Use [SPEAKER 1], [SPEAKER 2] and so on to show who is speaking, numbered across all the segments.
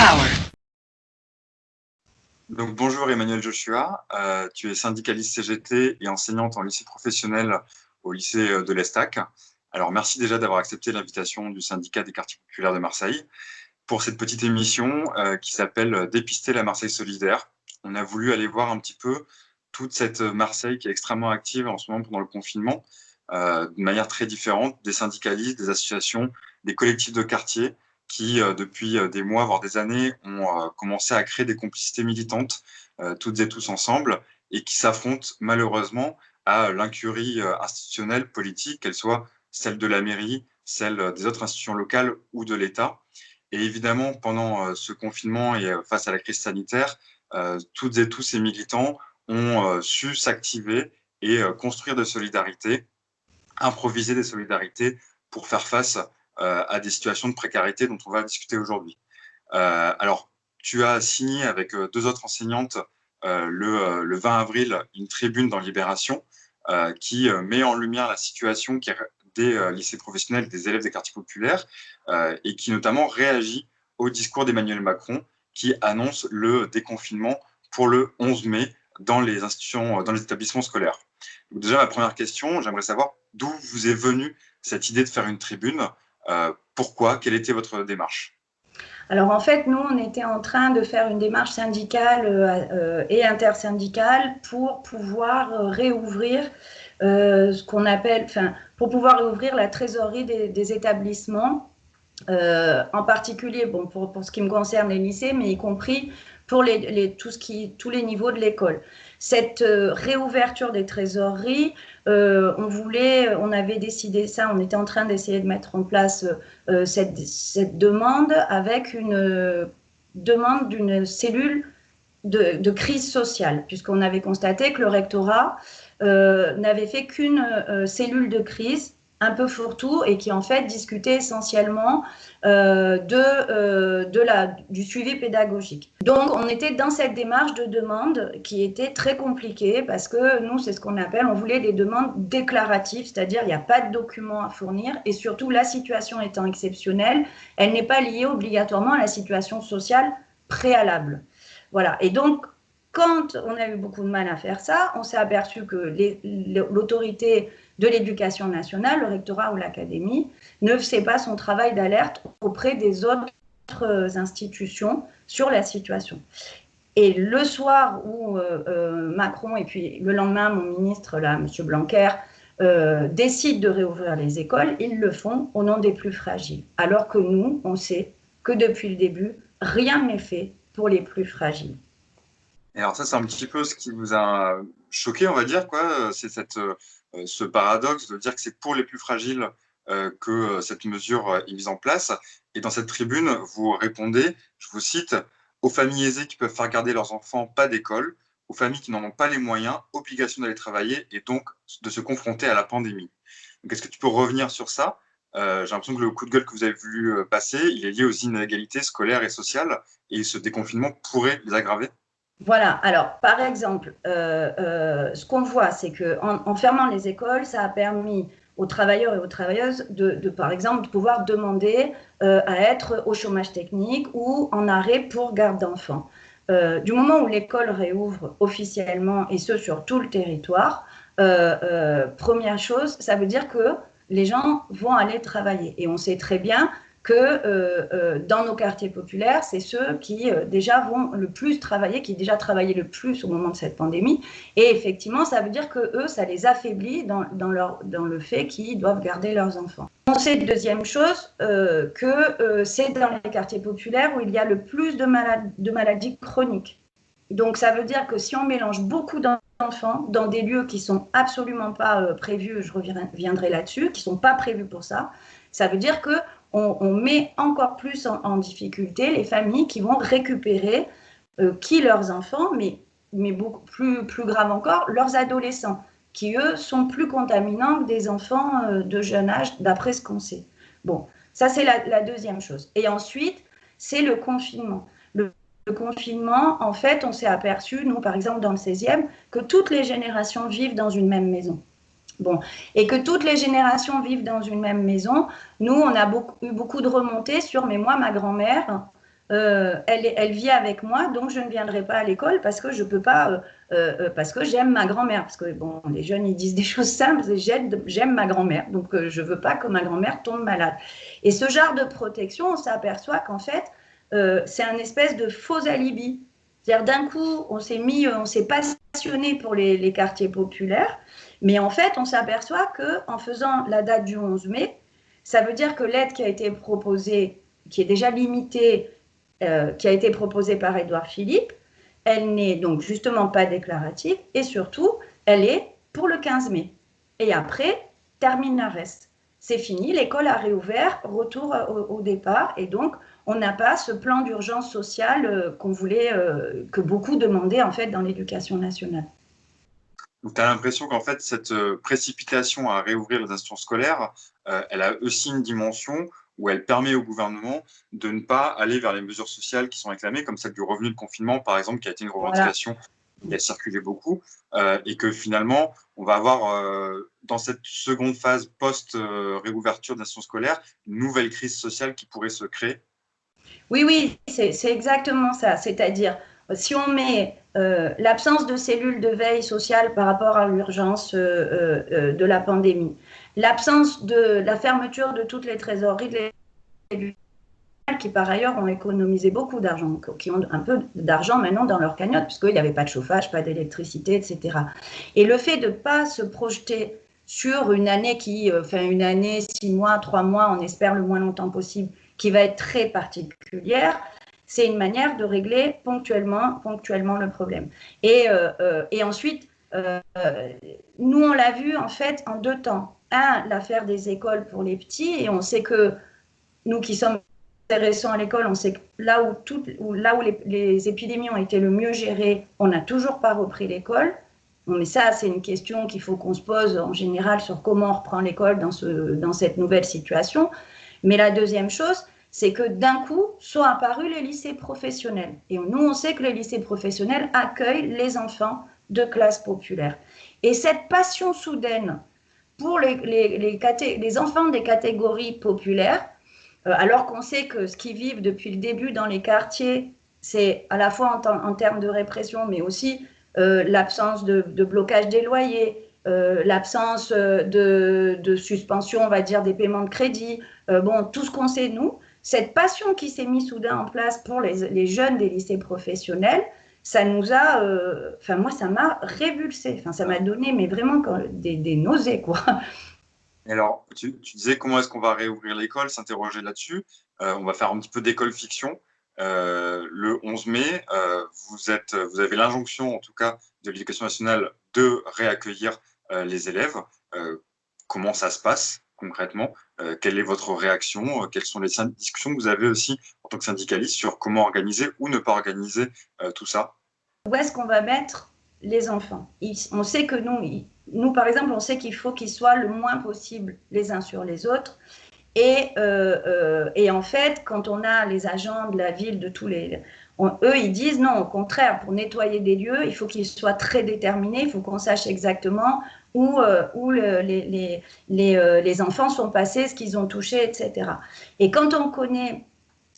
[SPEAKER 1] power.
[SPEAKER 2] Donc, bonjour Emmanuel Joshua, tu es syndicaliste CGT et enseignante en lycée professionnel au lycée de l'Estac. Alors, merci déjà d'avoir accepté l'invitation du syndicat des quartiers populaires de Marseille pour cette petite émission qui s'appelle Dépister la Marseille solidaire. On a voulu aller voir un petit peu toute cette Marseille qui est extrêmement active en ce moment pendant le confinement, de manière très différente, des syndicalistes, des associations, des collectifs de quartier qui, depuis des mois, voire des années, ont commencé à créer des complicités militantes, toutes et tous ensemble, et qui s'affrontent malheureusement à l'incurie institutionnelle, politique, qu'elle soit celle de la mairie, celle des autres institutions locales ou de l'État. Et évidemment, pendant ce confinement et face à la crise sanitaire, toutes et tous ces militants ont su s'activer et construire des solidarités, improviser des solidarités pour faire face à des situations de précarité dont on va discuter aujourd'hui. Alors, tu as signé avec deux autres enseignantes le 20 avril une tribune dans Libération qui met en lumière la situation des lycées professionnels, des élèves des quartiers populaires et qui notamment réagit au discours d'Emmanuel Macron qui annonce le déconfinement pour le 11 mai dans les institutions, dans les établissements scolaires. Donc déjà, ma première question, j'aimerais savoir d'où vous est venue cette idée de faire une tribune, pourquoi, quelle était votre démarche?
[SPEAKER 3] Alors en fait, nous, on était en train de faire une démarche syndicale et intersyndicale pour pouvoir réouvrir ce qu'on appelle, pour pouvoir réouvrir la trésorerie des établissements, en particulier bon, pour ce qui me concerne les lycées, mais y compris pour tous les niveaux de l'école. Cette réouverture des trésoreries, on avait décidé ça, on était en train d'essayer de mettre en place cette demande avec une demande d'une cellule de crise sociale, puisqu'on avait constaté que le rectorat n'avait fait qu'une cellule de crise un peu fourre-tout et qui en fait discutait essentiellement du suivi pédagogique. Donc on était dans cette démarche de demande qui était très compliquée parce que nous c'est ce qu'on appelle, on voulait des demandes déclaratives, c'est-à-dire il n'y a pas de documents à fournir et surtout la situation étant exceptionnelle, elle n'est pas liée obligatoirement à la situation sociale préalable. Voilà, et donc quand on a eu beaucoup de mal à faire ça, on s'est aperçu que l'autorité de l'éducation nationale, le rectorat ou l'académie, ne faisait pas son travail d'alerte auprès des autres institutions sur la situation. Et le soir où Macron et puis le lendemain, mon ministre, là, M. Blanquer, décident de réouvrir les écoles, ils le font au nom des plus fragiles. Alors que nous, on sait que depuis le début, rien n'est fait pour les plus fragiles.
[SPEAKER 2] Et alors ça, c'est un petit peu ce qui vous a choqué, on va dire, quoi. C'est ce paradoxe de dire que c'est pour les plus fragiles que cette mesure est mise en place. Et dans cette tribune, vous répondez, je vous cite, aux familles aisées qui peuvent faire garder leurs enfants, pas d'école, aux familles qui n'en ont pas les moyens, obligation d'aller travailler et donc de se confronter à la pandémie. Donc, est-ce que tu peux revenir sur ça? J'ai l'impression que le coup de gueule que vous avez voulu passer, il est lié aux inégalités scolaires et sociales et ce déconfinement pourrait les aggraver?
[SPEAKER 3] Voilà, alors par exemple, ce qu'on voit, c'est qu'en fermant les écoles, ça a permis aux travailleurs et aux travailleuses par exemple, de pouvoir demander à être au chômage technique ou en arrêt pour garde d'enfants. Du moment où l'école réouvre officiellement, et ce sur tout le territoire, première chose, ça veut dire que les gens vont aller travailler. Et on sait très bien que dans nos quartiers populaires, c'est ceux qui déjà vont le plus travailler, qui déjà travaillaient le plus au moment de cette pandémie. Et effectivement, ça veut dire que eux, ça les affaiblit dans le fait qu'ils doivent garder leurs enfants. On sait, deuxième chose, que c'est dans les quartiers populaires où il y a le plus de maladies chroniques. Donc ça veut dire que si on mélange beaucoup d'enfants dans des lieux qui ne sont absolument pas prévus, je reviendrai là-dessus, qui ne sont pas prévus pour ça, ça veut dire que on met encore plus en difficulté les familles qui vont récupérer leurs enfants, mais beaucoup plus grave encore, leurs adolescents, qui eux sont plus contaminants que des enfants de jeune âge, d'après ce qu'on sait. Bon, ça c'est la deuxième chose. Et ensuite, c'est le confinement. Le confinement, en fait, on s'est aperçu, nous par exemple dans le 16e, que toutes les générations vivent dans une même maison. Bon, et que toutes les générations vivent dans une même maison. Nous, on a eu beaucoup de remontées sur, mais moi, ma grand-mère, elle vit avec moi, donc je ne viendrai pas à l'école parce que je peux pas, parce que j'aime ma grand-mère. Parce que bon, les jeunes, ils disent des choses simples, j'aime ma grand-mère, donc je veux pas que ma grand-mère tombe malade. Et ce genre de protection, on s'aperçoit qu'en fait, c'est un espèce de faux alibi. C'est-à-dire d'un coup, on s'est passionné pour les quartiers populaires, mais en fait, on s'aperçoit qu'en faisant la date du 11 mai, ça veut dire que l'aide qui a été proposée, qui est déjà limitée, qui a été proposée par Édouard Philippe, elle n'est donc justement pas déclarative et surtout, elle est pour le 15 mai. Et après, termine reste. C'est fini, l'école a réouvert, retour au départ, et donc on n'a pas ce plan d'urgence sociale qu'on voulait, que beaucoup demandaient en fait dans l'éducation nationale.
[SPEAKER 2] Donc, tu as l'impression qu'en fait, cette précipitation à réouvrir les institutions scolaires, elle a aussi une dimension où elle permet au gouvernement de ne pas aller vers les mesures sociales qui sont réclamées, comme celle du revenu de confinement, par exemple, qui a été une revendication qui a circulé beaucoup, et que finalement, on va avoir, dans cette seconde phase post-réouverture des institutions scolaires, une nouvelle crise sociale qui pourrait se créer.
[SPEAKER 3] Oui, oui, c'est exactement ça. C'est-à-dire, si on met l'absence de cellules de veille sociale par rapport à l'urgence de la pandémie, l'absence de la fermeture de toutes les trésoreries de l'éducation, qui par ailleurs ont économisé beaucoup d'argent, qui ont un peu d'argent maintenant dans leur cagnotte, puisqu'il n'y avait pas de chauffage, pas d'électricité, etc. Et le fait de ne pas se projeter sur une année une année, 6 mois, 3 mois, on espère le moins longtemps possible, qui va être très particulière, c'est une manière de régler ponctuellement le problème. Et ensuite, nous, on l'a vu en fait en 2 temps. L'affaire des écoles pour les petits, et on sait que nous qui sommes intéressants à l'école, on sait que là où les épidémies ont été le mieux gérées, on n'a toujours pas repris l'école. Bon, mais ça, c'est une question qu'il faut qu'on se pose en général sur comment on reprend l'école dans cette nouvelle situation. Mais la deuxième chose, c'est que d'un coup sont apparus les lycées professionnels. Et nous, on sait que les lycées professionnels accueillent les enfants de classe populaire. Et cette passion soudaine pour les enfants des catégories populaires, alors qu'on sait que ce qu'ils vivent depuis le début dans les quartiers, c'est à la fois en termes de répression, mais aussi l'absence de blocage des loyers, l'absence de suspension, on va dire, des paiements de crédit, bon, tout ce qu'on sait, nous, cette passion qui s'est mise soudain en place pour les jeunes des lycées professionnels, ça nous a, moi, ça m'a révulsé, ça m'a donné, mais vraiment des nausées, quoi.
[SPEAKER 2] Et alors, tu disais comment est-ce qu'on va réouvrir l'école, s'interroger là-dessus. On va faire un petit peu d'école fiction. Le 11 mai, vous avez l'injonction, en tout cas, de l'Éducation nationale de réaccueillir les élèves. Comment ça se passe concrètement? Quelle est votre réaction? Quelles sont les discussions que vous avez aussi en tant que syndicaliste sur comment organiser ou ne pas organiser tout ça?
[SPEAKER 3] Où est-ce qu'on va mettre les enfants? On sait que nous, par exemple, on sait qu'il faut qu'ils soient le moins possible les uns sur les autres. Et en fait, quand on a les agents de la ville, eux, ils disent non, au contraire, pour nettoyer des lieux, il faut qu'ils soient très déterminés, il faut qu'on sache exactement où les enfants sont passés, ce qu'ils ont touché, etc. Et quand on connaît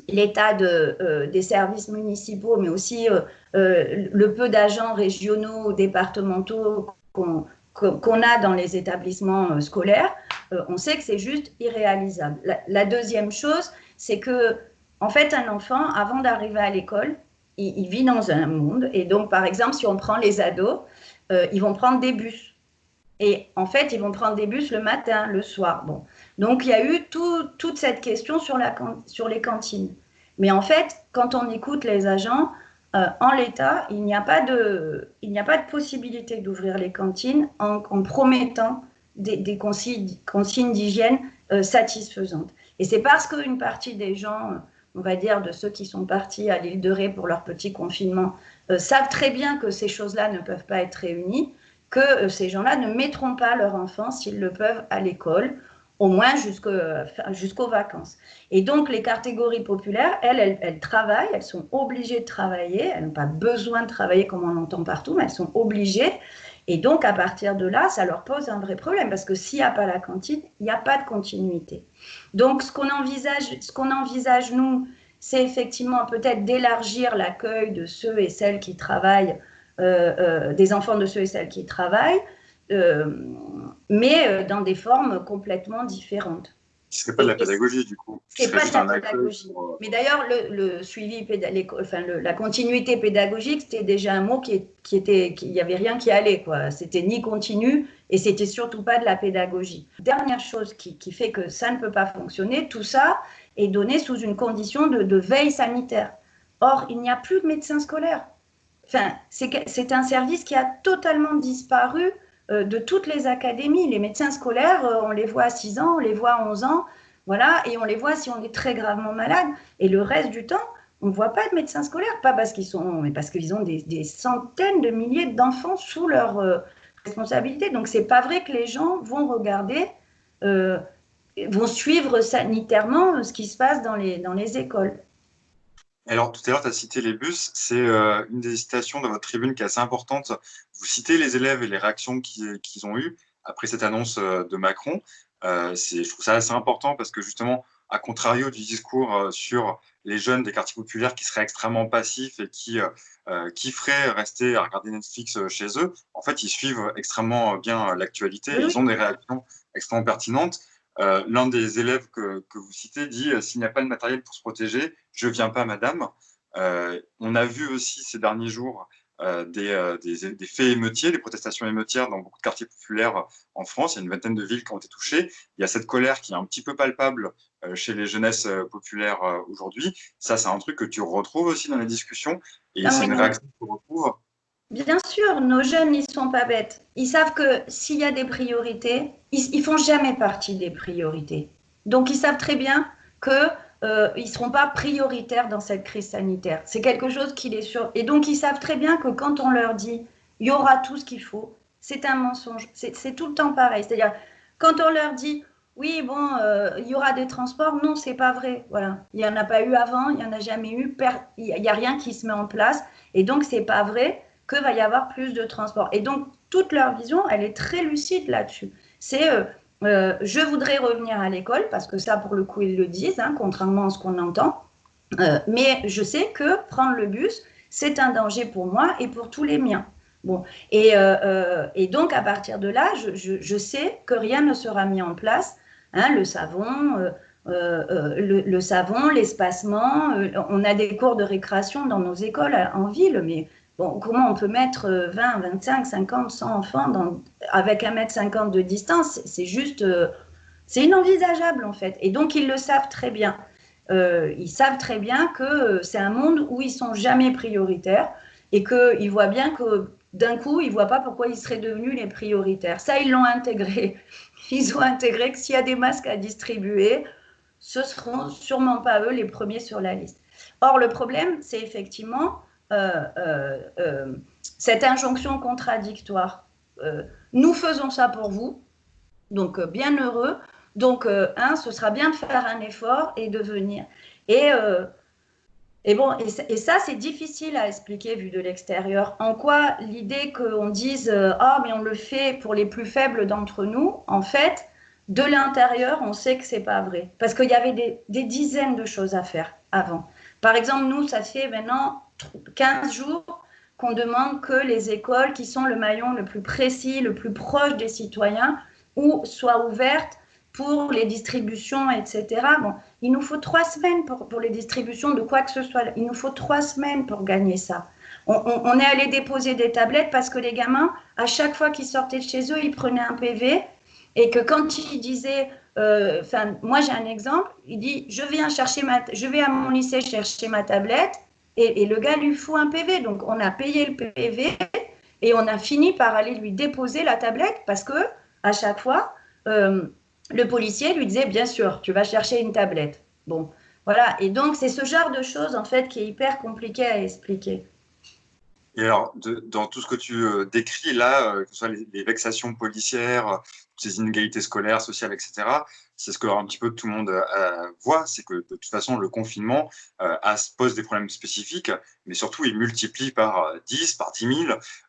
[SPEAKER 3] l'état des services municipaux, mais aussi le peu d'agents régionaux, départementaux qu'on a dans les établissements scolaires, on sait que c'est juste irréalisable. La deuxième chose, c'est que, en fait, un enfant, avant d'arriver à l'école, il vit dans un monde. Et donc, par exemple, si on prend les ados, ils vont prendre des bus. Et en fait, ils vont prendre des bus le matin, le soir. Bon. Donc, il y a eu toute cette question sur les cantines. Mais en fait, quand on écoute les agents, en l'état, il n'y a pas de possibilité d'ouvrir les cantines en promettant des consignes d'hygiène satisfaisantes. Et c'est parce qu'une partie des gens, on va dire de ceux qui sont partis à l'île de Ré pour leur petit confinement, savent très bien que ces choses-là ne peuvent pas être réunies, que ces gens-là ne mettront pas leur enfant, s'ils le peuvent, à l'école, au moins jusqu'aux vacances. Et donc, les catégories populaires, elles travaillent, elles sont obligées de travailler, elles n'ont pas besoin de travailler comme on l'entend partout, mais elles sont obligées. Et donc, à partir de là, ça leur pose un vrai problème, parce que s'il n'y a pas la cantine, il n'y a pas de continuité. Donc, ce qu'on envisage, nous, c'est effectivement peut-être d'élargir l'accueil de ceux et celles qui travaillent, des enfants de ceux et celles qui travaillent, mais dans des formes complètement différentes.
[SPEAKER 2] Ce serait pas de la pédagogie, du coup. Ce
[SPEAKER 3] C'est
[SPEAKER 2] serait
[SPEAKER 3] pas de
[SPEAKER 2] juste
[SPEAKER 3] la
[SPEAKER 2] un accueil
[SPEAKER 3] pédagogie.
[SPEAKER 2] pour,
[SPEAKER 3] Mais d'ailleurs, le suivi, la continuité pédagogique, c'était déjà un mot qu'il n'y avait rien qui allait, quoi. C'était ni continu et c'était surtout pas de la pédagogie. Dernière chose qui fait que ça ne peut pas fonctionner, tout ça est donné sous une condition de veille sanitaire. Or, il n'y a plus de médecins scolaires. Enfin, c'est un service qui a totalement disparu de toutes les académies. Les médecins scolaires, on les voit à 6 ans, on les voit à 11 ans, voilà, et on les voit si on est très gravement malade. Et le reste du temps, on ne voit pas de médecins scolaires, pas parce qu'ils sont, mais parce qu'ils ont des centaines de milliers d'enfants sous leur responsabilité. Donc, c'est pas vrai que les gens vont regarder, euh, vont suivre sanitairement ce qui se passe dans les écoles.
[SPEAKER 2] Alors, tout à l'heure, tu as cité les bus. C'est une des citations dans votre tribune qui est assez importante. Vous citez les élèves et les réactions qu'ils ont eues après cette annonce de Macron. Je trouve ça assez important parce que justement, à contrario du discours sur les jeunes des quartiers populaires qui seraient extrêmement passifs et qui feraient rester à regarder Netflix chez eux, en fait, ils suivent extrêmement bien l'actualité et
[SPEAKER 3] Oui,
[SPEAKER 2] ils ont
[SPEAKER 3] oui.
[SPEAKER 2] des réactions extrêmement pertinentes. L'un des élèves que vous citez dit s'il n'y a pas de matériel pour se protéger, je viens pas, madame. On a vu aussi ces derniers jours des faits émeutiers, des protestations émeutières dans beaucoup de quartiers populaires en France. Il y a une vingtaine de villes qui ont été touchées. Il y a cette colère qui est un petit peu palpable chez les jeunesses populaires aujourd'hui. Ça, c'est un truc que tu retrouves aussi dans les discussions et
[SPEAKER 3] Non,
[SPEAKER 2] c'est
[SPEAKER 3] mais
[SPEAKER 2] une réaction que tu retrouves.
[SPEAKER 3] bien sûr, nos jeunes, ils sont pas bêtes. Ils savent que s'il y a des priorités, ils font jamais partie des priorités. Donc, ils savent très bien que ils seront pas prioritaires dans cette crise sanitaire. C'est quelque chose qui les sur. Et donc, ils savent très bien que quand on leur dit il y aura tout ce qu'il faut, c'est un mensonge. C'est tout le temps pareil. C'est-à-dire, quand on leur dit oui, bon, il y aura des transports, non, c'est pas vrai. Voilà, il y en a pas eu avant, il y en a jamais eu. Il y a rien qui se met en place, et donc c'est pas vrai que va y avoir plus de transport. Et donc, toute leur vision, elle est très lucide là-dessus. C'est je voudrais revenir à l'école, parce que ça, pour le coup, ils le disent, hein, contrairement à ce qu'on entend. Mais je sais que prendre le bus, c'est un danger pour moi et pour tous les miens. Bon, et donc, à partir de là, je sais que rien ne sera mis en place. Hein, le savon, l'espacement. On a des cours de récréation dans nos écoles en ville, mais bon, comment on peut mettre 20, 25, 50, 100 enfants avec 1,50 m de distance? C'est juste, c'est inenvisageable en fait. Et donc, ils le savent très bien. Ils savent très bien que c'est un monde où ils sont jamais prioritaires et qu'ils voient bien que d'un coup, ils ne voient pas pourquoi ils seraient devenus les prioritaires. Ça, ils l'ont intégré. Ils ont intégré que s'il y a des masques à distribuer, ce seront sûrement pas eux les premiers sur la liste. Or, le problème, c'est effectivement cette injonction contradictoire. Nous faisons ça pour vous, donc bien heureux. Donc, ce sera bien de faire un effort et de venir. Et, euh, et ça, c'est difficile à expliquer vu de l'extérieur. En quoi l'idée qu'on dise ah, mais on le fait pour les plus faibles d'entre nous, en fait, de l'intérieur, on sait que c'est pas vrai. Parce qu'il y avait des dizaines de choses à faire avant. Par exemple, nous, ça fait maintenant 15 jours qu'on demande que les écoles, qui sont le maillon le plus précis, le plus proche des citoyens, soient ouvertes pour les distributions, etc. Bon, il nous faut 3 semaines pour les distributions de quoi que ce soit. Il nous faut 3 semaines pour gagner ça. On est allé déposer des tablettes parce que les gamins, à chaque fois qu'ils sortaient de chez eux, ils prenaient un PV et que quand ils disaient, moi j'ai un exemple, il dit je vais à mon lycée chercher ma tablette et le gars lui fout un PV. Donc on a payé le PV et on a fini par aller lui déposer la tablette parce que à chaque fois, le policier lui disait, bien sûr, tu vas chercher une tablette. Bon, voilà. Et donc, c'est ce genre de choses, en fait, qui est hyper compliqué à expliquer.
[SPEAKER 2] Et alors, dans tout ce que tu décris là, que ce soit les vexations policières, ces inégalités scolaires, sociales, etc., c'est ce que un petit peu tout le monde voit, c'est que de toute façon, le confinement pose des problèmes spécifiques, mais surtout, il multiplie par 10, par 10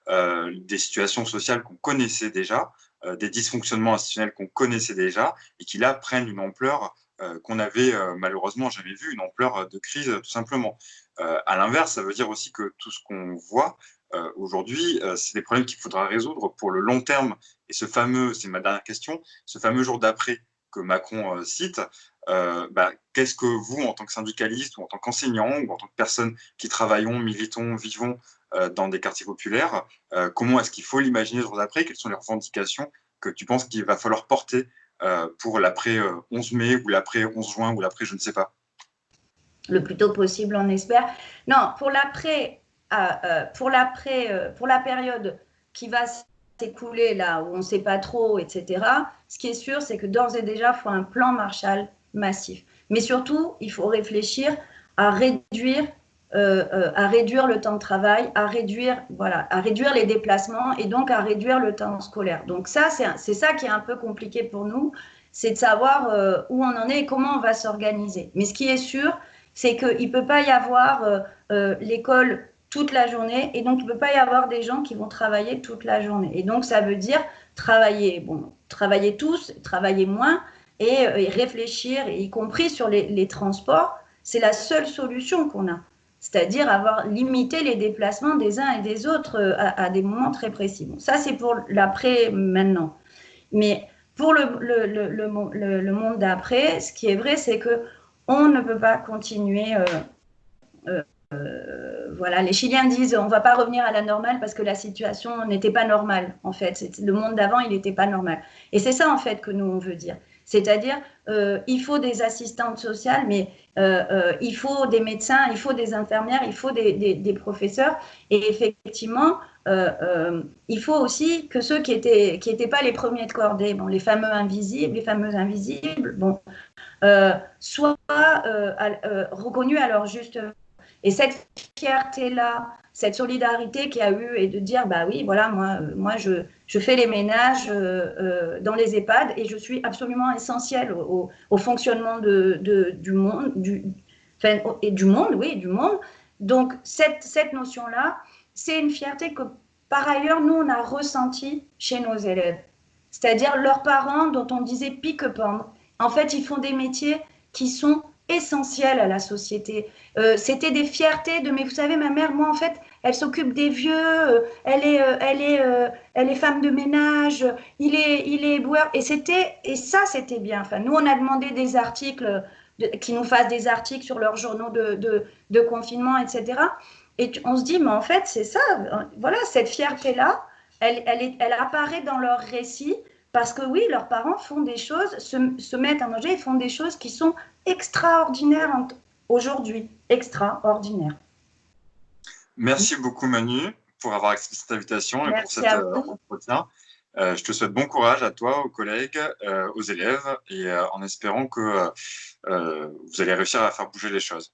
[SPEAKER 2] 000 des situations sociales qu'on connaissait déjà, des dysfonctionnements institutionnels qu'on connaissait déjà, et qui là prennent une ampleur qu'on avait malheureusement jamais vu une ampleur de crise, tout simplement. À l'inverse, ça veut dire aussi que tout ce qu'on voit aujourd'hui, c'est des problèmes qu'il faudra résoudre pour le long terme. Et c'est ma dernière question, ce fameux jour d'après que Macron cite, qu'est-ce que vous, en tant que syndicaliste ou en tant qu'enseignant ou en tant que personne qui travaillons, militons, vivons dans des quartiers populaires, comment est-ce qu'il faut l'imaginer le jour d'après? Quelles sont les revendications que tu penses qu'il va falloir porter pour l'après 11 mai ou l'après 11 juin ou l'après je ne sais pas?
[SPEAKER 3] Le plus tôt possible, on espère. Non, pour la période qui va s'écouler, là où on ne sait pas trop, etc., ce qui est sûr, c'est que d'ores et déjà, il faut un plan Marshall massif. Mais surtout, il faut réfléchir à réduire le temps de travail, à réduire les déplacements et donc à réduire le temps scolaire. Donc ça, c'est ça qui est un peu compliqué pour nous, c'est de savoir où on en est et comment on va s'organiser. Mais ce qui est sûr, c'est qu'il ne peut pas y avoir l'école toute la journée et donc il ne peut pas y avoir des gens qui vont travailler toute la journée. Et donc ça veut dire travailler tous, travailler moins et réfléchir, y compris sur les transports. C'est la seule solution qu'on a, c'est-à-dire limité les déplacements des uns et des autres à des moments très précis. Bon, ça, c'est pour l'après maintenant. Mais pour le monde d'après, ce qui est vrai, c'est qu'on ne peut pas continuer. Voilà, les Chiliens disent on ne va pas revenir à la normale parce que la situation n'était pas normale, en fait. Le monde d'avant, il n'était pas normal. Et c'est ça, en fait, que nous, on veut dire. C'est-à-dire, il faut des assistantes sociales, mais il faut des médecins, il faut des infirmières, il faut des professeurs. Et effectivement, il faut aussi que ceux qui étaient pas les premiers de cordée, bon, les fameux invisibles, bon, soient reconnus à leur juste. Et cette fierté-là, cette solidarité qu'il y a eu et de dire, bah oui, voilà, moi je fais les ménages dans les EHPAD et je suis absolument essentielle au fonctionnement du monde, du monde, oui, du monde. Donc cette notion-là, c'est une fierté que par ailleurs, nous, on a ressentie chez nos élèves. C'est-à-dire leurs parents dont on disait pique-pendre. En fait, ils font des métiers qui sont essentiels à la société. C'était des fiertés mais vous savez, ma mère, moi, en fait, elle s'occupe des vieux, elle est femme de ménage, il est éboueur. Et ça, c'était bien. Enfin, nous, on a demandé des articles, qui nous fassent des articles sur leurs journaux de confinement, etc. Et on se dit, mais en fait, c'est ça. Voilà, cette fierté-là, elle apparaît dans leurs récits parce que oui, leurs parents font des choses, se mettent à manger et font des choses qui sont extraordinaires aujourd'hui. Extraordinaires.
[SPEAKER 2] Merci beaucoup, Manu, pour avoir accepté cette invitation et pour
[SPEAKER 3] Merci
[SPEAKER 2] cet
[SPEAKER 3] à vous.
[SPEAKER 2] entretien. Je te souhaite bon courage à toi, aux collègues, aux élèves, et en espérant que vous allez réussir à faire bouger les choses.